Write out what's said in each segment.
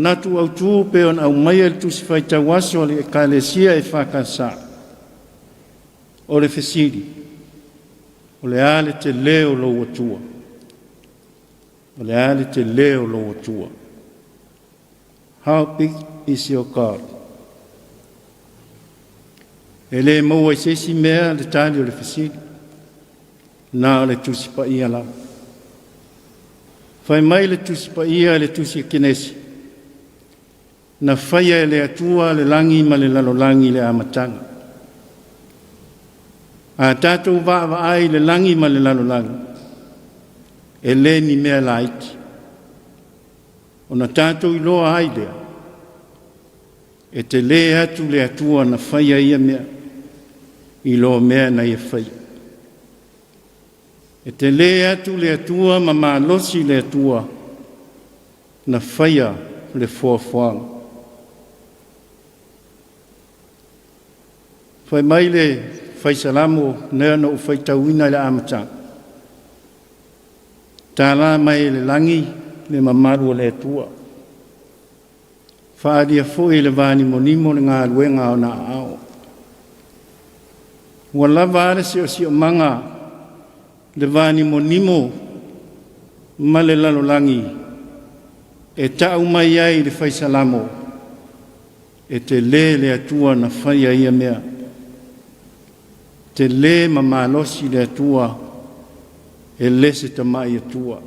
natu au tu pe on au mai tu si fai tawaso le kalesia EFKS o le fesiri o le ale te leo lo watua o le ale te leo lo watua. How big is your God? Ele mo e se si mea le tali o le fesiri na o le tusi pa ia la fai mai le tusi pa ia le tusi kinesi na faia le atua le langi ma le lalolangi le amatanga. A tātou wa ai le langi ma le lalolangi e le ni mea laiti. O na tātou iloa ai lea e te le atu le atua na faia ia mea iloa mea na ia faia. E te le atu le atua ma malosi le atua na faia le fuafuanga. Fai mai le fai salamo nea no fai tauina le amatang. Tāla mai le langi le mamaru le atua. Whaadia fōi le vāni monimo le ngā luenga o nā ao. Ua lava are se o si o manga le vāni monimo ma le lalolangi e tau mai ai le fai salamo e te le atua na fai ai a mea. Te le mamalosi le atua e le se tamai atua.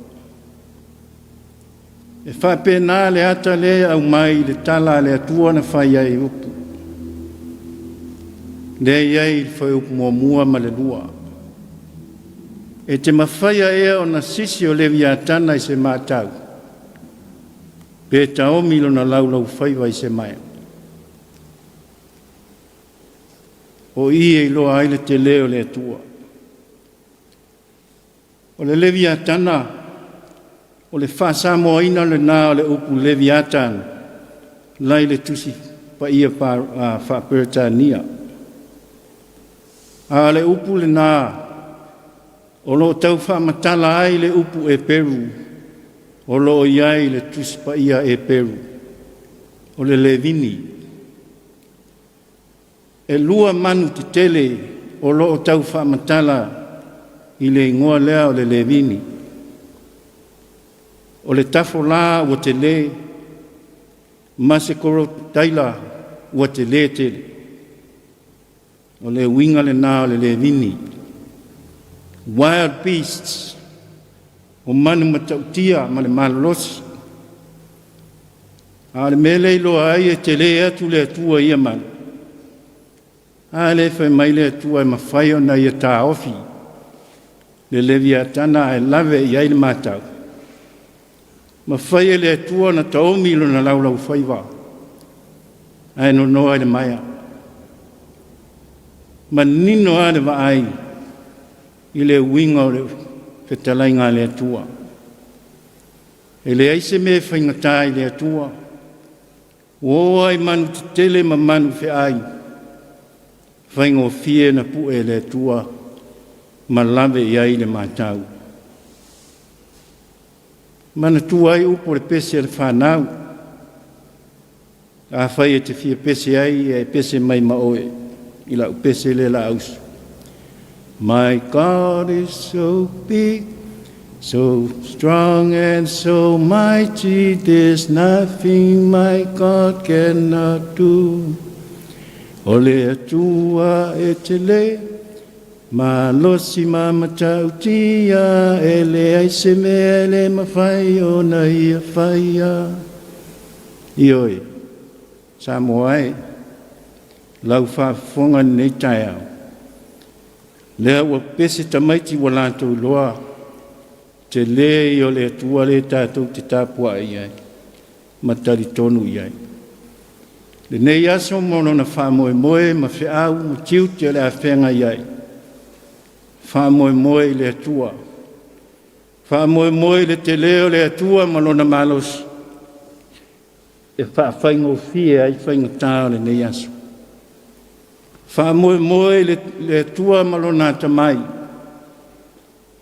E whapena le ata le au mai le tala le atua na whai ai upu. Le iai le whai upu mua ma le lua. E te mawhaia ea o na sisi o le viatana i se mātau. Pe taomilo na laulau whaiwa i se mai. O ia i loa aile te leo le atua. O le leviatana, o le whasamo ina le nā o le upu leviatana, lai le tusi pa ia whaperetania. A le upu le nā, o lo tau whamatala ai le upu e Peru, o lo iai le tusi pa ia e Peru, o le levini. E lua manu te tele o loo tau whaamatala i le ingoa lea o le levini. O le tafo la o te le, ma se koro taila o te le tele. O le winga le nā o le levini. Wild beasts, o manu matautia ma le malolosi. A le mele ilo ai e te le atu le atua ia manu. A le fai mai le atua e mawhai o na ia tā ofi. Le leviatana e lave i aile mātau. Mawhai le atua na taomilo na laulau whaiwa. Ai no noa le maia. Ma nino ale wa ai. I le winga o le whetalainga le atua. E le aise me whaingatai le atua. O ai manu te tele ma manu whi ai. Whaingo fie na pu e le tua ma lave i ai le mātau. Mana tu ai upo le pese le whanau. A whai e te fie pese ai e pese mai ma oe. I lau pese le la ausu. My God is so big, so strong and so mighty. There's nothing my God cannot do. O le atua e te le, ma losi ma matautia, e le aise mea le mawhai o na ia whaia. Ioi, Samoa e, lau whaafonga nei tai au. Lea ua pese tamaiti wa lātou loa, te le i o le atua le tātou te tāpua iai, matari tonu iai. Le nei aso mono na whamoe moe ma whiau ma tiuti o le a whenga iai. Whamoe moe le atua. Whamoe moe le te leo le atua malona malos. E whaingo fie ai whaingo tāo le nei aso. Whamoe moe le atua malona tamai.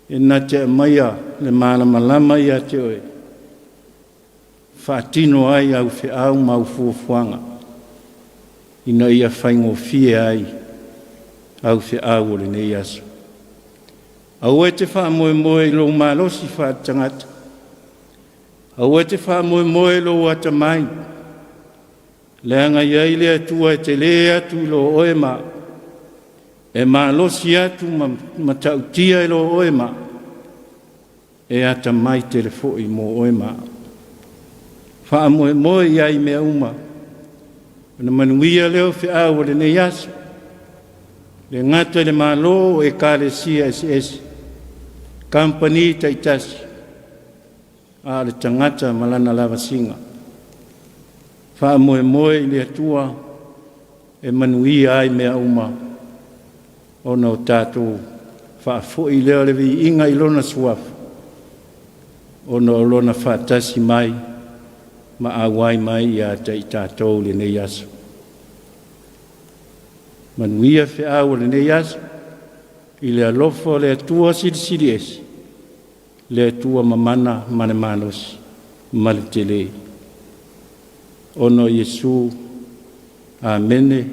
E na te maia le mana malama ia te oe. whaatino ai au whiau mau fuafuanga. Ina ia whaingofie ai au whiau o le nei aso. Au e te wha moe moe lo malosi wha tangata. Au e te wha moe moe lo ata mai. Leanga iai le atua e te le atu lo oema. E malosi atu ma tautia e lo oema. E ata mai telefoi mo oema. Wha moe moe iai mea uma. Na manuia leo whia o le nei aso. Le ngata le malo e kare CSS. Company taitasi. A le tangata malana lava singa. Wha moe moe le atua. E manuia ai mea uma. Ona o tātou. Wha fōi leo le vi inga ilona suafu. Ona o lona whatasi mai. Ma awai mai ia tai tātou le nei aso. Manuia whia o le nei aso. I le alofo le atua siri esi. Le atua mamana mane manos. Male te le. Ono Yesu. Amene.